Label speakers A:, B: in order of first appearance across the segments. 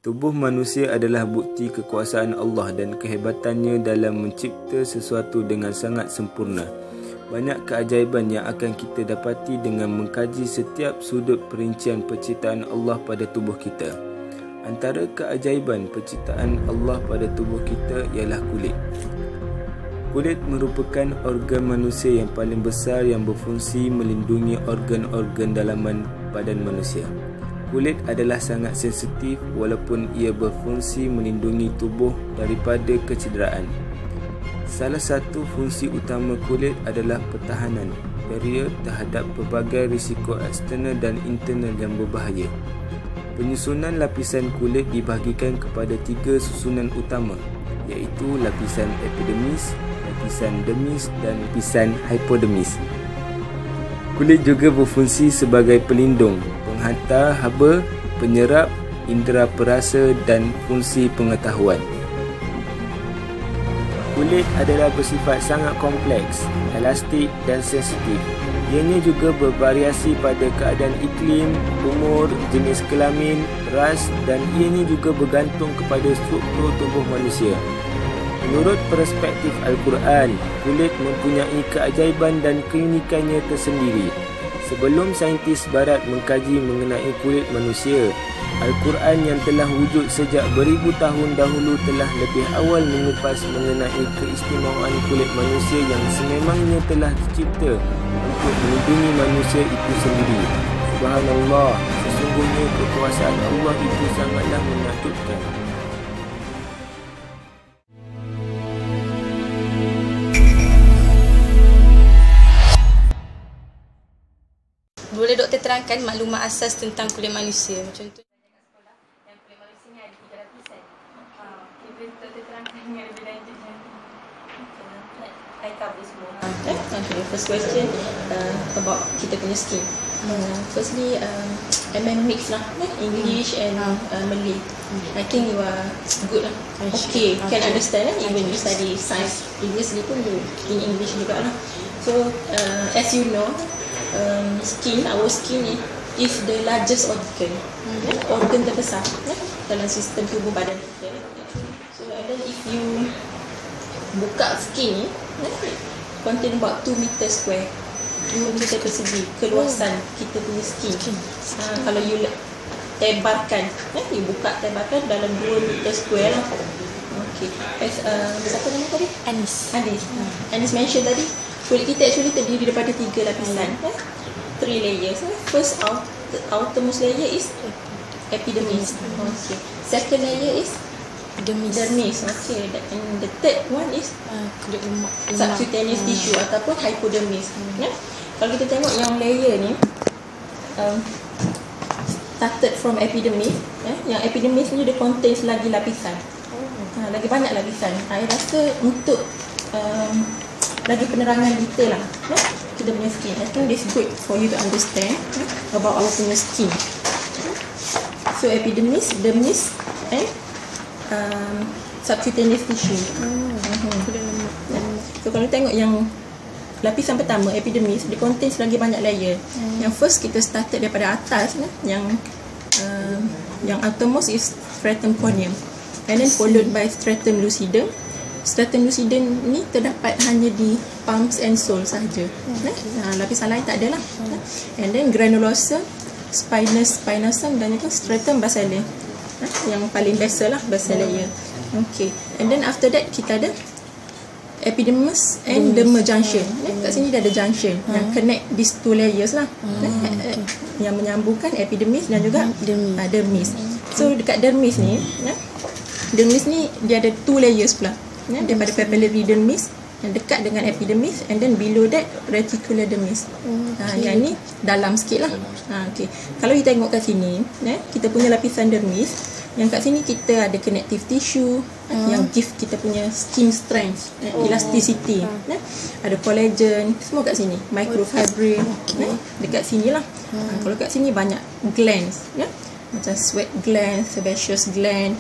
A: Tubuh manusia adalah bukti kekuasaan Allah dan kehebatannya dalam mencipta sesuatu dengan sangat sempurna. Banyak keajaiban yang akan kita dapati dengan mengkaji setiap sudut perincian penciptaan Allah pada tubuh kita. Antara keajaiban penciptaan Allah pada tubuh kita ialah kulit. Kulit merupakan organ manusia yang paling besar yang berfungsi melindungi organ-organ dalaman badan manusia. Kulit adalah sangat sensitif walaupun ia berfungsi melindungi tubuh daripada kecederaan. Salah satu fungsi utama kulit adalah pertahanan barrier terhadap pelbagai risiko eksternal dan internal yang berbahaya. Penyusunan lapisan kulit dibahagikan kepada 3 susunan utama, iaitu lapisan epidermis, lapisan dermis dan lapisan hypodermis. Kulit juga berfungsi sebagai pelindung, penghantar haba, penyerap, indera perasa dan fungsi pengetahuan. Kulit adalah bersifat sangat kompleks, elastik dan sensitif. Ianya juga bervariasi pada keadaan iklim, umur, jenis kelamin, ras dan ianya juga bergantung kepada struktur tubuh manusia. Menurut perspektif Al-Quran, kulit mempunyai keajaiban dan keunikannya tersendiri. Sebelum saintis barat mengkaji mengenai kulit manusia, Al-Quran yang telah wujud sejak beribu tahun dahulu telah lebih awal mengupas mengenai keistimewaan kulit manusia yang sememangnya telah dicipta untuk melindungi manusia itu sendiri. Subhanallah, sesungguhnya kekuasaan Allah itu sangatlah menakjubkan.
B: Boleh doktor terangkan maklumat asas tentang kulit manusia? Contoh yang kulit manusia ni ada 3 lapisan. Boleh doktor terangkan dengan lebih lanjutnya? I cover semua. Okay, first question about kita punya skin. Firstly, I mix lah English and Malay. I think you are good lah. Okay, can understand lah. Even you study science previously pun you in English juga lah. So, as you know, our skin is the largest organ, organ terbesar dalam sistem tubuh badan kita. So and then if you buka skin contain about 2 meter square, 2 meter persegi keluasan kita punya skin. Kalau you tebarkan, you buka tebarkan dalam 2 meter square lah. Okay, siapa nama tadi? Anis mention tadi kulit kita actually terdiri daripada 3 lapisan, 3 layers. First outermost layer is epidermis. Okay. Second layer is dermis. Okay. And the third one is kulit lemak, subcutaneous tissue ataupun hypodermis. Kalau kita tengok yang layer ni started from epidermis, yang epidermis ni dia contains lagi lapisan. Lagi banyak lapisan. Saya rasa untuk lagi penerangan detail lah kita punya skin. I think this good for you to understand about our punya skin. So epidermis, dermis and subcutaneous tissue. So kalau tengok yang lapisan pertama epidermis, dia contains lagi banyak layer. Yang first kita started daripada atas, yang outermost is stratum corneum, and then followed by stratum lucidum. Stratum lucidum ni terdapat hanya di palms and soles sahaja. Lapisan lain tak ada lah. And then granulosum, spinosum dan juga stratum basalis. Yang paling basal lah, basal layer. Okay. And then after that kita ada epidermis and dermal junction. Kat sini dah ada junction yang connect these 2 layers lah. Yang menyambungkan epidermis dan juga dermis. So dekat dermis ni dia ada 2 layers pula. Daripada papillary dermis yang dekat dengan epidermis, and then below that reticular dermis. Yang ni dalam sikit lah. Okay. Kalau kita tengok kat sini, kita punya lapisan dermis, yang kat sini kita ada connective tissue yang give kita punya skin strength, elasticity, ada collagen, semua kat sini, microfibril, dekat sini lah. Kalau kat sini banyak glands, macam sweat gland, sebaceous gland,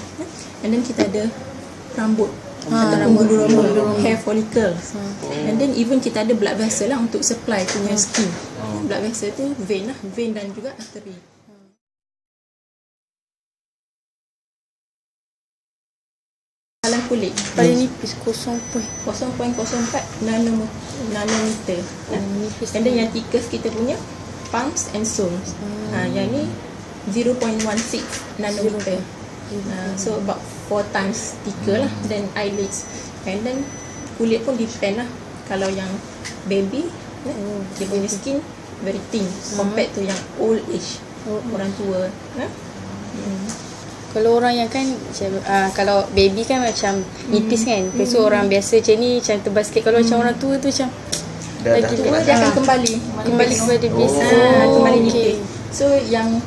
B: and then kita ada rambut, bulu-bulu, hair follicles, and then even kita ada blood vessel lah untuk supply punya skin. Blood vessel tu vein lah, vein dan juga artery. kulit.
C: Paling nipis 0.04
B: nanometer.
C: nipis.
B: And then yang thickest kita punya palms and soles. Yang ni 0.16 nanometer. So about 4 times thicker lah than eyelids. And then kulit pun depend lah. Kalau yang baby, dia punya skin very thin compared to yang old age, orang tua.
C: Kalau orang yang kan kalau baby kan macam nipis kan. Lepas tu orang biasa macam ni macam tebal sikit. Kalau macam orang tua tu macam lagi
B: Tua dia akan kembali
C: kepada biasa.
B: kembali
C: Okey.
B: nipis. So yang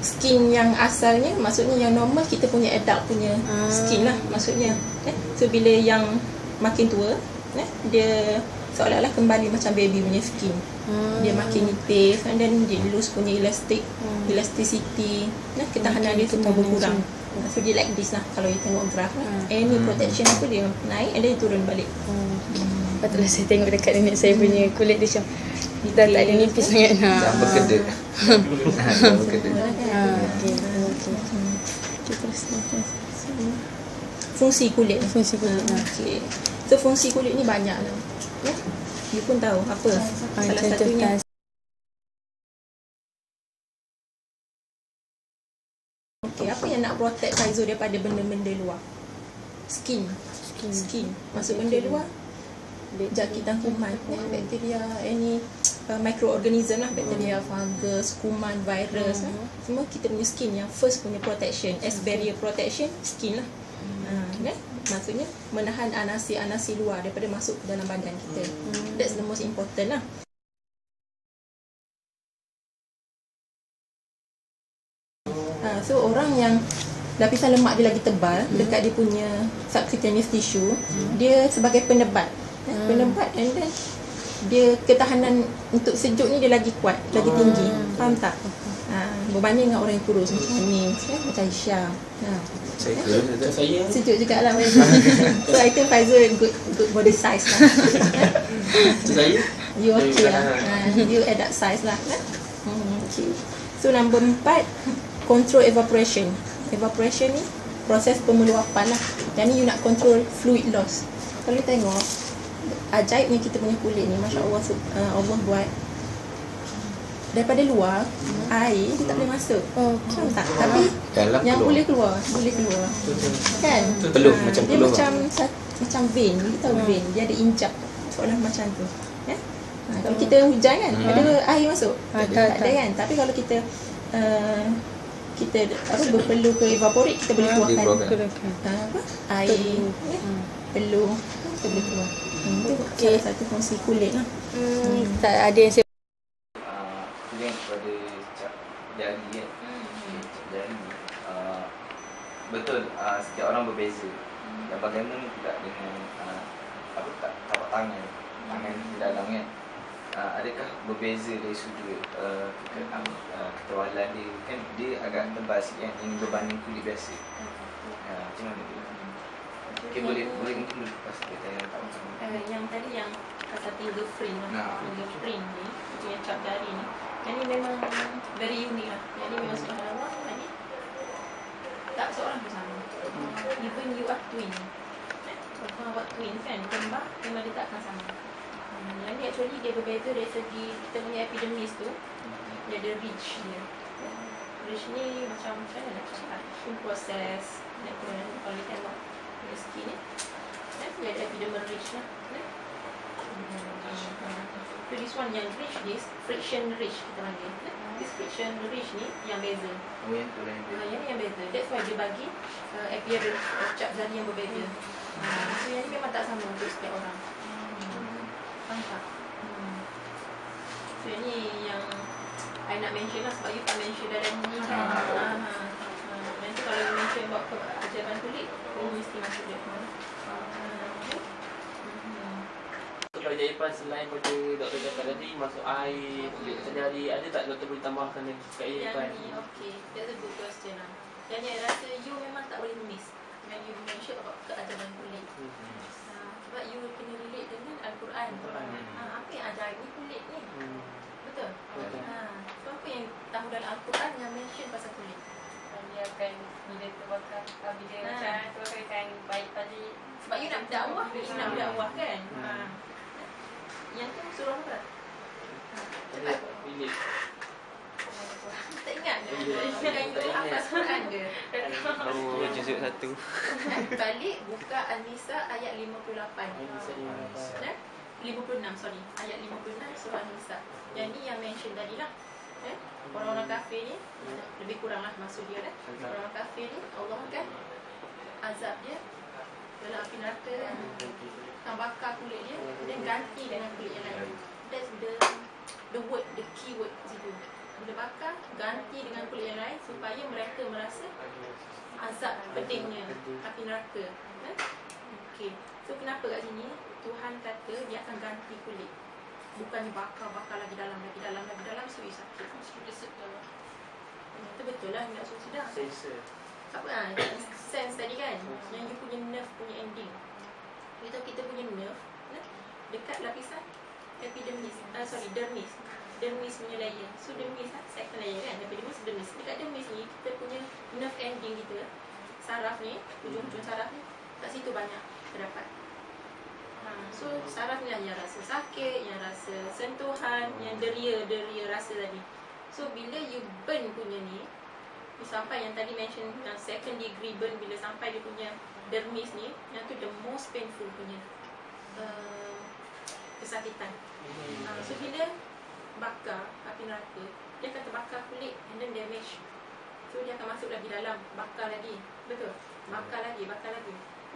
B: skin yang asalnya, maksudnya yang normal kita punya adult punya skin lah maksudnya. So bila yang makin tua, dia seolah-olah kembali macam baby punya skin. Dia makin nipis, and then dia lose punya elasticity, ketahanan dia semua berkurang. So dia like this lah kalau you tengok graf lah. Any protection apa dia naik and then dia turun balik.
C: Patutlah saya tengok dekat nenek saya punya kulit dia macam dah tak ada nipis sangat.
A: Jangan berkedut. Jangan berkedut.
C: Okey.
B: Terus fungsi kulit. Okay. So fungsi kulit ni banyak lah. You pun tahu apa salah satunya. Okay, apa yang nak protect Faizo daripada benda-benda luar? Skin. Masuk benda luar, jangkitan kuman, bakteria, any microorganism lah, bakteria, fungus, kuman, virus, semua kita punya skin yang first punya protection, as barrier protection, skin lah. Maksudnya menahan anasi-anasi luar daripada masuk ke dalam badan kita. That's the most important lah. So orang yang lapisan lemak dia lagi tebal dekat dia punya subcutaneous tissue, dia sebagai penebat. Penebat, and then dia ketahanan untuk sejuk ni dia lagi kuat, lagi tinggi. Faham tak? Berbanding dengan orang yang kurus macam ni, macam Isya.
A: Saya
B: Sejuk jugalah. So I think Faizo good body size lah.
A: saya
B: You okay lah. You adult size lah. Okay. So number 4, control evaporation. Evaporation ni proses pemeluapan lah. Yang ni you nak control fluid loss. Kalau you tengok ajaibnya kita punya kulit ni, Masya Allah, Allah buat daripada luar air dia tak boleh masuk. Faham tak? Tapi
A: dalam
B: yang
A: keluar.
B: boleh keluar kan?
A: Peluh, macam
B: dia
A: peluh.
B: macam vein. Kita tahu vein, dia ada injak seolah macam tu. Kalau kita hujan kan, ada air masuk? Tak ada kan? Tapi kalau kita berpeluh ke evaporate, kita boleh keluarkan air, peluh, kita boleh keluar. Itu salah satu fungsi kulit lah.
C: Tak ada yang saya
A: yang kepada cap jari kan. Cap jari betul, setiap orang berbeza. Dan bagaimana pula dengan tapak tangan di dalam kan. Adakah berbeza dari sudut ketebalan dia kan, dia agak tebal sikit kan, ini berbanding kulit biasa. Macam mana dia? Okay, boleh mungkin lepas kita yang tak macam
B: Yang tadi yang kata fingerprint lah. Fingerprint ni, itu yang cap jari ni. Yang ni memang very unique lah. Yang ni memang subhanallah, yang ni tak seorang pun sama. Even you are twin. Kalau awak twin kan, kembar, memang dia tak akan sama. Yang ni actually dia berbeza dari segi kita punya epidermis tu. Dia ada ridge dia. Ridge ni macam mana nak cakap? Proses. Kalau kita tengok punya skin ni, dia ada epidermal ridge lah. So this one yang ridge ni, friction ridge kita panggil. This friction ridge ni yang beza.
A: yang tu lain.
B: Yang ni yang beza. That's why dia bagi appearance cap jari yang berbeza. So yang ni memang tak sama untuk setiap orang. Faham tak? So yang ni yang I nak mention lah, sebab you tak mention dalam ni kan. Nanti kalau you mention about ajaran kulit, you mesti masuk dia.
D: Keajaiban selain pada doktor cakap tadi, masuk air, kulit jari, ada tak doktor boleh tambahkan lagi keajaiban?
B: Yang ni, okay, that's a good question lah. Yang ni I rasa you memang tak boleh miss when you mention about keajaran kulit. Sebab you kena relate dengan Al-Quran. Apa yang ajar ni kulit ni? Betul? So apa yang tahu dalam Al-Quran yang mention pasal kulit? Dia akan, bila terbakar. Bila macam terbakarkan baik tadi. Sebab you nak berdakwah, you nak berdakwah kan? Yang tu surah apa? Cepat.
D: Bilik.
B: Tak ingat ke? Yang you hafaz Quran ke?
A: Baru juzuk 1.
B: Balik buka An-Nisa ayat 58. 56, sorry. Ayat 56 surah An-Nisa. Yang ni yang mention tadi lah. Orang-orang kafir ni lebih kurang lah maksud dia kan. Orang-orang kafir ni Allah kan azab dia dalam api neraka kan. Akan bakar kulit dia dan ganti dengan kulit yang lain. That's the word, the key word situ. Bila bakar, ganti dengan kulit yang lain supaya mereka merasa azab pedihnya api neraka. Okay. So kenapa kat sini Tuhan kata dia akan ganti kulit. Bukan bakar lagi dalam, so you sakit. Itu betul lah, nak suruh sedang. Apa lah, sense tadi kan, yang you punya nerve punya ending. You tahu kita punya nerve dekat lapisan epidermis, dermis punya layer. So dermis second layer kan, epidermis, dermis. Dekat dermis ni, kita punya nerve ending kita, saraf ni, ujung-ujung saraf ni, kat situ banyak terdapat. So saraf ni lah yang rasa sakit, yang rasa sentuhan, yang deria rasa tadi. So bila you burn punya ni, sampai yang tadi mention yang second degree burn, bila sampai dia punya dermis ni, yang tu the most painful punya kesakitan. So bila bakar api neraka, dia akan terbakar kulit and then damage. So dia akan masuk lagi dalam, bakar lagi. Betul? Bakar lagi.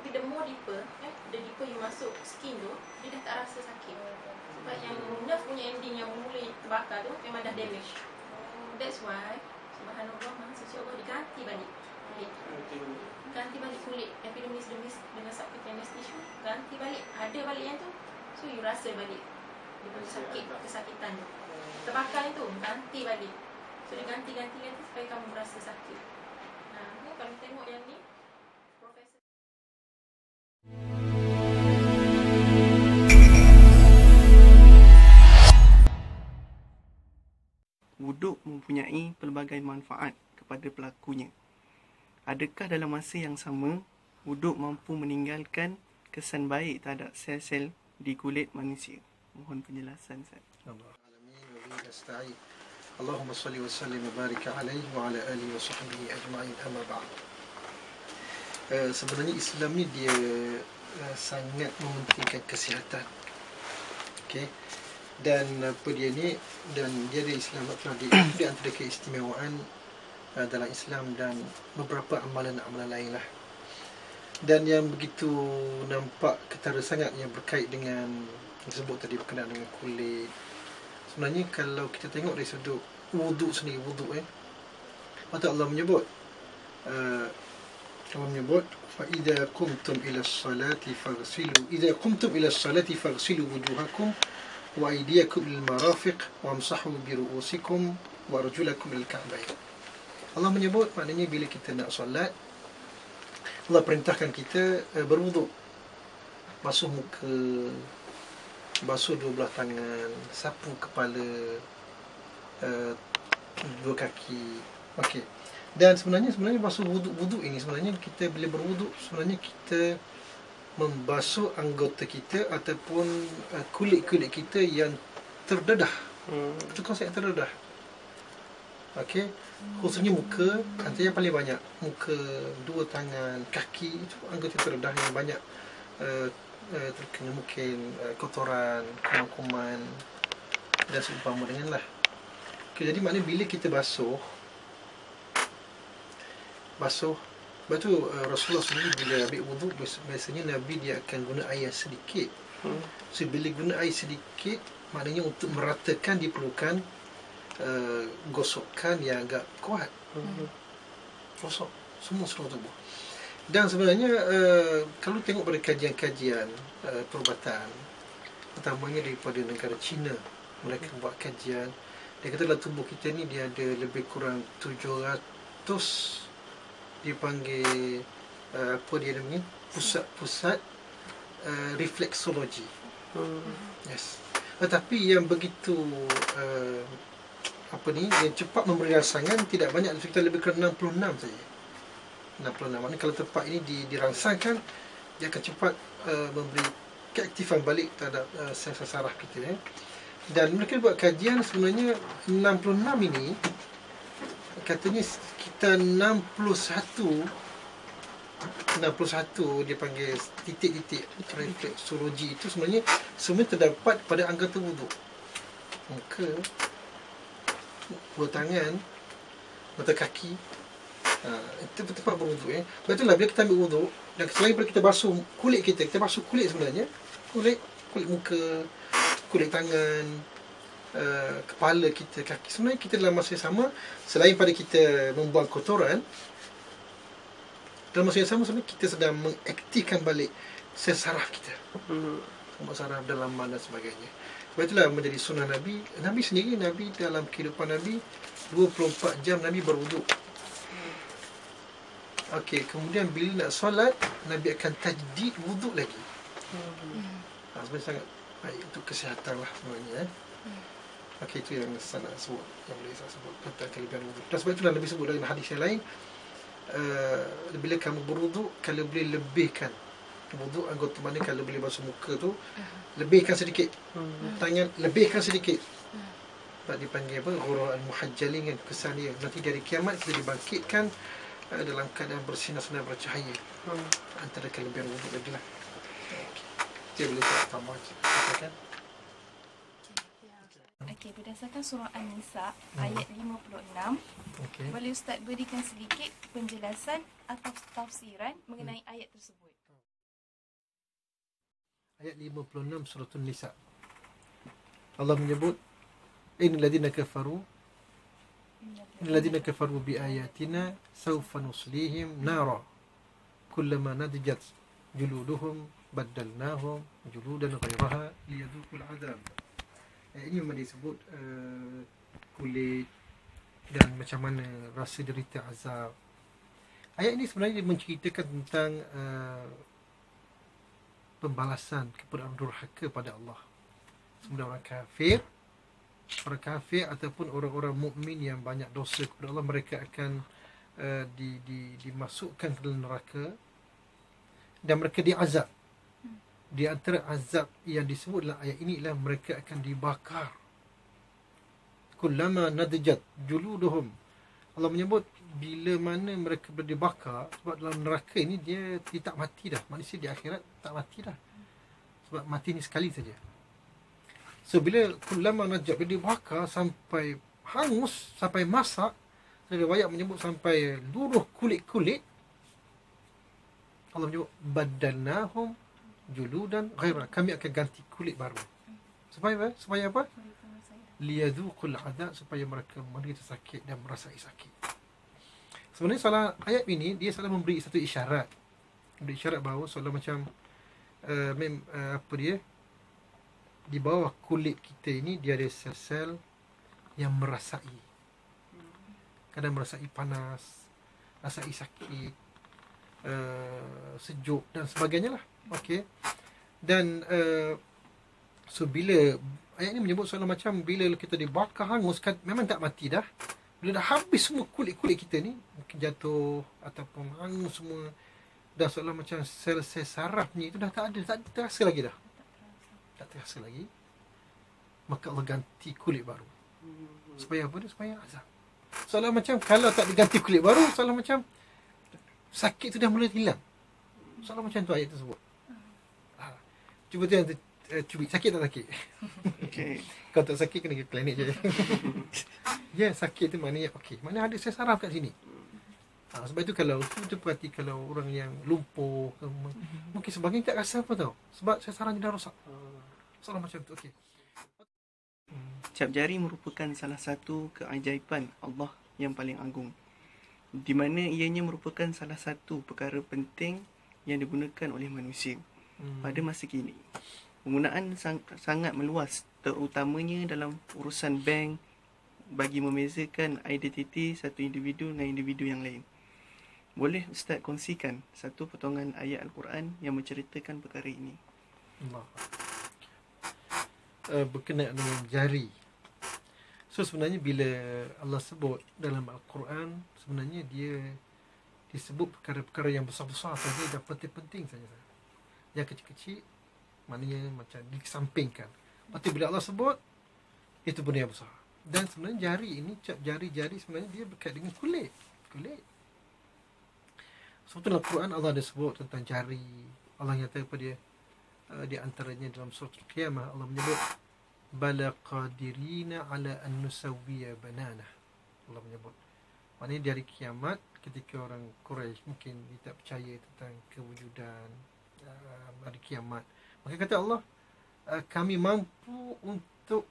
B: Tapi the more deeper, the deeper you masuk skin tu, dia dah tak rasa sakit. Sebab yang nerve punya ending yang mula terbakar tu memang dah damage. That's why subhanallah, Maha Suci Allah diganti balik kulit. Ganti balik kulit, epidermis, dermis dengan subcutaneous tissue, ganti balik, ada balik yang tu. So you rasa balik dia punya sakit, kesakitan tu. Terbakar itu, ganti balik. So dia ganti supaya kamu merasa sakit. Ni kalau tengok yang ni, Profesor
E: wuduk mempunyai pelbagai manfaat kepada pelakunya. Adakah dalam masa yang sama, wuduk mampu meninggalkan kesan baik terhadap sel-sel di kulit manusia? Mohon penjelasan, Ustaz.
F: Allahumma salli wa sallim wa barik alaihi wa ala alihi wa sahbihi ajma'in, amma ba'd. Sebenarnya Islam ni dia sangat mementingkan kesihatan. Okey. Dan apa dia ni, dan dia ada Islam di antara keistimewaan dalam Islam dan beberapa amalan-amalan lain lah. Dan yang begitu nampak ketara sangat yang berkait dengan disebut tadi berkenaan dengan kulit. Sebenarnya kalau kita tengok dari sudut wuduk sendiri, maka Allah menyebut fa idza qumtum ila as-salati faghsilu wujuhakum wa aydiyakum lil marafiq wamsahu bi ru'usikum wa arjulakum lil ka'bayn. Allah menyebut, maknanya bila kita nak solat, Allah perintahkan kita berwuduk, basuh muka, basuh dua belah tangan, sapu kepala, dua kaki. Okey. Dan sebenarnya basuh wuduk ini, sebenarnya kita bila berwuduk, sebenarnya kita membasuh anggota kita ataupun kulit-kulit kita yang terdedah. Itu konsep yang terdedah. Okey. Khususnya muka, antara yang paling banyak, muka, dua tangan, kaki, itu anggota terdedah yang banyak terkena mungkin kotoran, kuman-kuman dan seumpama dengan lah. Okay, jadi maknanya bila kita basuh, lepas tu Rasulullah sendiri bila ambil wuduk, biasanya Nabi dia akan guna air sedikit. So bila guna air sedikit, maknanya untuk meratakan diperlukan gosokan yang agak kuat. Gosok semua seluruh tubuh. Dan sebenarnya kalau tengok pada kajian-kajian perubatan, terutamanya daripada negara China, mereka buat kajian, dia kata dalam tubuh kita ni dia ada lebih kurang 700 dipanggil apa dia namanya, pusat-pusat refleksologi. Yes. Tetapi yang begitu yang cepat memberi rangsangan tidak banyak, sekitar lebih kurang 66 saja 66. Maknanya kalau tempat ini dirangsangkan, dia akan cepat memberi keaktifan balik terhadap sel-sel saraf kita. Dan mereka buat kajian sebenarnya 66 ini, katanya kita 61 dia panggil titik-titik refleksologi itu sebenarnya semua terdapat pada anggota wuduk. Muka, buah tangan, mata kaki. Itu tempat berwuduk. Sebab itulah bila kita ambil wuduk, dan selain daripada kita basuh kulit kita basuh kulit sebenarnya, kulit muka, kulit tangan, kepala kita, kaki. Sebenarnya kita dalam masa yang sama, selain pada kita membuang kotoran, dalam masa yang sama sebenarnya kita sedang mengaktifkan balik sel saraf kita, saraf dalaman dan sebagainya. Sebab itulah menjadi sunnah Nabi. Nabi sendiri, Nabi dalam kehidupan Nabi 24 jam Nabi berwuduk. Okey, kemudian bila nak solat, Nabi akan tajdid wuduk lagi. Sebenarnya sangat baik untuk kesihatan lah sebenarnya. Okey, itu yang saya nak sebut, yang boleh saya sebut tentang kelebihan wuduk. Dan sebab itulah Nabi sebut dalam hadis yang lain, bila kamu berwuduk, kalau boleh lebihkan wuduk anggota mana, kalau boleh basuh muka tu, lebihkan sedikit, tangan lebihkan sedikit. Sebab dipanggil apa, ghurur al-muhajjalin, kan, kesan dia. Nanti dari kiamat kita dibangkitkan dalam keadaan bersinar-sinar bercahaya. Antara kelebihan wuduk lagi lah. Dia boleh tambah kan?
G: Okey, berdasarkan surah An-Nisa ayat 56, boleh Ustaz berikan sedikit penjelasan atau tafsiran mengenai ayat tersebut?
F: Ayat 56 surah An-Nisa. Allah menyebut innal ladzina kafaru bi ayatina sawfa nuslihim nara kullama nadijat juluduhum baddalnahum juludan ghayraha liyadhuqul adab. Ini memang disebut kulit dan macam mana rasa derita azab. Ayat ini sebenarnya menceritakan tentang pembalasan kepada orang durhaka pada Allah. Sebenarnya orang kafir ataupun orang-orang mukmin yang banyak dosa kepada Allah, mereka akan dimasukkan ke dalam neraka dan mereka diazab. Di antara azab yang disebut dalam ayat ini ialah mereka akan dibakar. Kullama nadjat juluduhum. Allah menyebut bila mana mereka dibakar, sebab dalam neraka ini dia tak mati dah. Manusia di akhirat tak mati dah. Sebab mati ni sekali saja. So bila kullama nadjat, bila dibakar sampai hangus, sampai masak, riwayat menyebut sampai luruh kulit-kulit, Allah menyebut badalnahum juludan ghaira, kami akan ganti kulit baru. Supaya apa? Liyadhuqul adab, supaya mereka menderita sakit dan merasai sakit. Sebenarnya salah ayat ini dia salah memberi satu isyarat. Memberi isyarat bahawa soalan macam apa dia? Di bawah kulit kita ini dia ada sel-sel yang merasai. Kadang merasai panas, rasai sakit, sejuk dan sebagainya lah. Okey. Dan so bila ayat ni menyebut soalan macam bila kita dibakar hangus, memang tak mati dah. Bila dah habis semua kulit-kulit kita ni, mungkin jatuh ataupun hangus semua, dah soalan macam sel-sel saraf ni itu dah tak ada, tak terasa lagi dah. Tak terasa lagi. Maka Allah ganti kulit baru. Supaya apa dia? Supaya azab. Soalan macam kalau tak diganti kulit baru, soalan macam sakit tu dah mula hilang. Soalan macam tu ayat tersebut. Cuba tu yang cubit, sakit tak sakit?
E: Okay.
F: Kalau tak sakit kena ke klinik je. Ya, sakit tu maknanya okey. Maknanya ada sel saraf kat sini. Sebab itu kalau tu perhati, kalau orang yang lumpuh mungkin sebagainya tak rasa apa tau. Sebab sel saraf dia dah rosak. Soalan macam tu. Okey.
E: Cap jari merupakan salah satu keajaiban Allah yang paling agung, di mana ianya merupakan salah satu perkara penting yang digunakan oleh manusia pada masa kini. Penggunaan sangat meluas, terutamanya dalam urusan bank, bagi membezakan identiti satu individu dengan individu yang lain. Boleh Ustaz kongsikan satu potongan ayat Al-Quran yang menceritakan perkara ini?
F: Berkenaan dengan jari. So sebenarnya bila Allah sebut dalam Al-Quran, sebenarnya dia disebut perkara-perkara yang besar-besar saja dan penting-penting saja. Yang kecil-kecil maknanya macam dikesampingkan. Lepas tu bila Allah sebut, itu benda yang besar. Dan sebenarnya jari ini, cap jari-jari sebenarnya dia berkait dengan kulit. Sebab tu dalam Quran Allah ada sebut tentang jari. Allah nyata kepada dia, di antaranya dalam surah Al-Qiyamah Allah menyebut bala qadirina ala an nusawwiya banana. Allah menyebut maknanya di hari kiamat ketika orang Quraisy mungkin tidak percaya tentang kewujudan hari kiamat, maka kata Allah, kami mampu untuk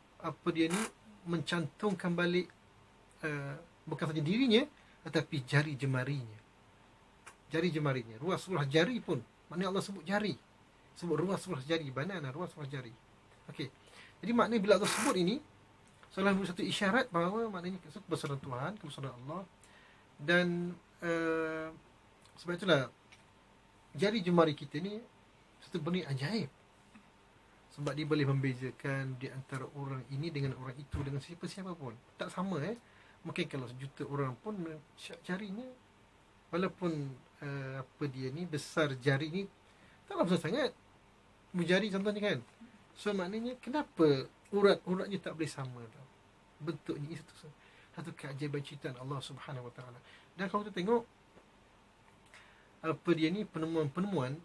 F: mencantumkan balik bukan saja dirinya tetapi jari jemarinya, ruas jari pun. Maknanya Allah sebut jari, sebut ruas jari, banana, ruas jari. Okey. Jadi maknanya bila Allah sebut ini, salah satu isyarat bahawa maknanya kebesaran Tuhan, kebesaran Allah. Dan sebab itulah jari jemari kita ni satu benda ajaib. Sebab dia boleh membezakan di antara orang ini dengan orang itu, dengan siapa-siapa pun. Tak sama mungkin kalau sejuta orang pun jarinya, walaupun dia ni besar, jari ni taklah besar sangat. Jari contohnya kan. So maknanya kenapa urat-uratnya tak boleh sama tau. Bentuknya itu satu keajaiban ciptaan Allah Subhanahu Wa Taala. Dan kalau kita tengok dia ni penemuan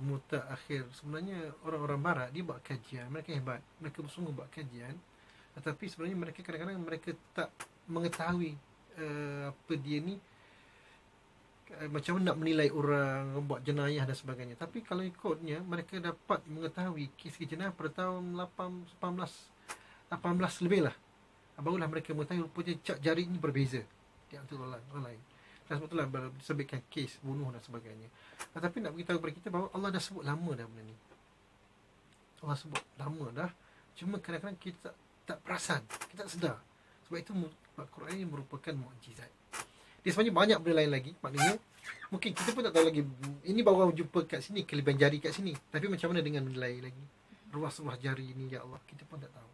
F: mutaakhir, sebenarnya orang-orang barat dia buat kajian, mereka hebat, mereka bersungguh buat kajian, tetapi sebenarnya mereka kadang-kadang mereka tak mengetahui dia ni macam mana nak menilai orang, buat jenayah dan sebagainya. Tapi kalau ikutnya, mereka dapat mengetahui kes jenayah pada tahun 18 lebih lah. Barulah mereka mengetahui rupanya cap jari ini berbeza di antara orang lain. Dan sebab itulah disebutkan kes bunuh dan sebagainya. Tetapi nak beritahu kepada kita bahawa Allah dah sebut lama dah benda ni. Allah sebut lama dah. Cuma kadang-kadang kita tak perasan, kita tak sedar. Sebab itu Al-Quran ini merupakan mukjizat. Dia sebenarnya banyak benda lain lagi. Maknanya mungkin kita pun tak tahu lagi. Ini baru jumpa kat sini, kelebihan jari kat sini. Tapi macam mana dengan benda lain lagi? Ruas-ruas jari ini, ya Allah, kita pun tak tahu.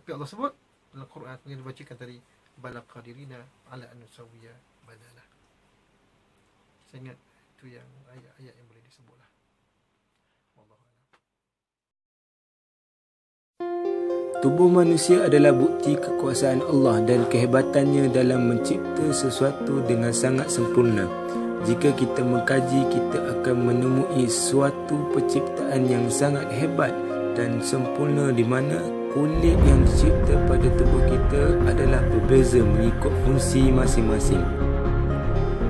F: Tapi Allah sebut dalam Quran yang dibacakan tadi, bala qadirina ala an nusawwiya banana. Saya ingat itu yang ayat-ayat yang boleh disebutlah. Wallahu a'lam.
A: Tubuh manusia adalah bukti kekuasaan Allah dan kehebatannya dalam mencipta sesuatu dengan sangat sempurna. Jika kita mengkaji, kita akan menemui suatu penciptaan yang sangat hebat dan sempurna di mana kulit yang dicipta pada tubuh kita adalah berbeza mengikut fungsi masing-masing.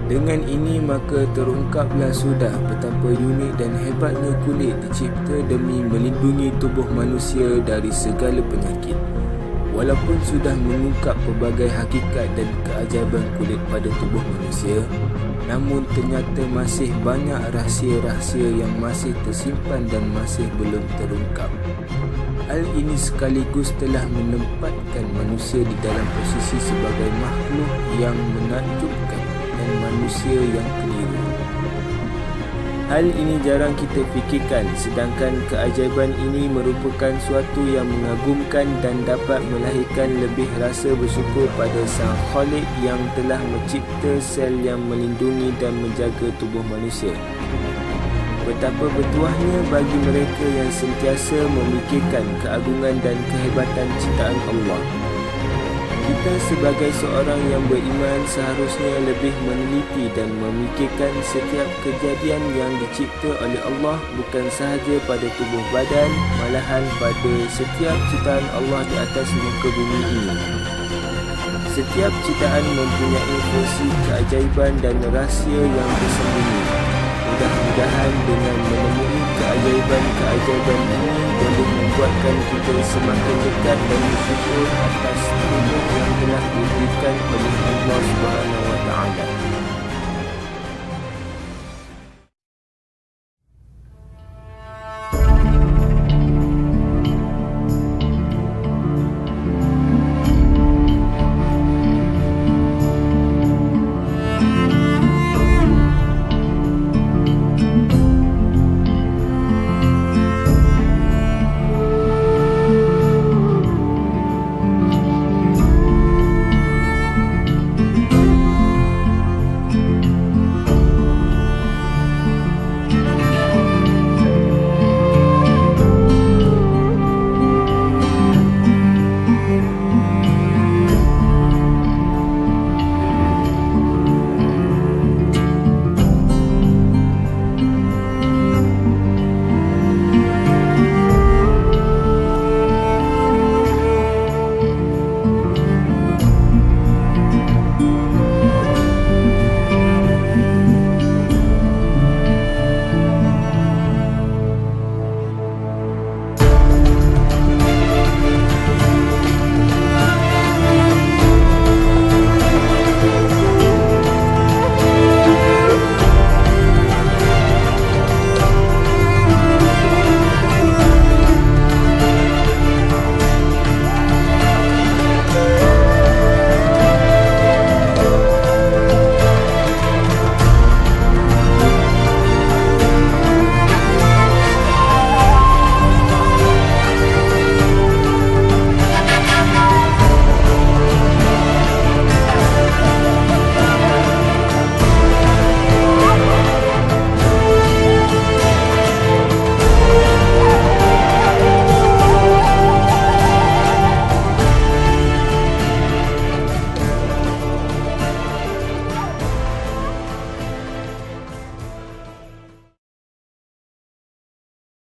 A: Dengan ini maka terungkaplah sudah betapa unik dan hebatnya kulit dicipta demi melindungi tubuh manusia dari segala penyakit. Walaupun sudah mengungkap pelbagai hakikat dan keajaiban kulit pada tubuh manusia, namun ternyata masih banyak rahsia-rahsia yang masih tersimpan dan masih belum terungkap. Hal ini sekaligus telah menempatkan manusia di dalam posisi sebagai makhluk yang menakjubkan dan manusia yang keliru. Hal ini jarang kita fikirkan, sedangkan keajaiban ini merupakan suatu yang mengagumkan dan dapat melahirkan lebih rasa bersyukur pada Sang Khalik yang telah mencipta sel yang melindungi dan menjaga tubuh manusia. Betapa bertuahnya bagi mereka yang sentiasa memikirkan keagungan dan kehebatan ciptaan Allah. Kita sebagai seorang yang beriman seharusnya lebih meneliti dan memikirkan setiap kejadian yang dicipta oleh Allah, bukan sahaja pada tubuh badan, malahan pada setiap ciptaan Allah di atas muka bumi ini. Setiap ciptaan mempunyai fungsi keajaiban dan rahsia yang tersembunyi. Mudah-mudahan dengan menemui keajaiban-keajaiban ini boleh membuatkan kita semakin dekat dan bersyukur atas ilmu yang telah diberikan oleh Allah Subhanahu Wa Taala.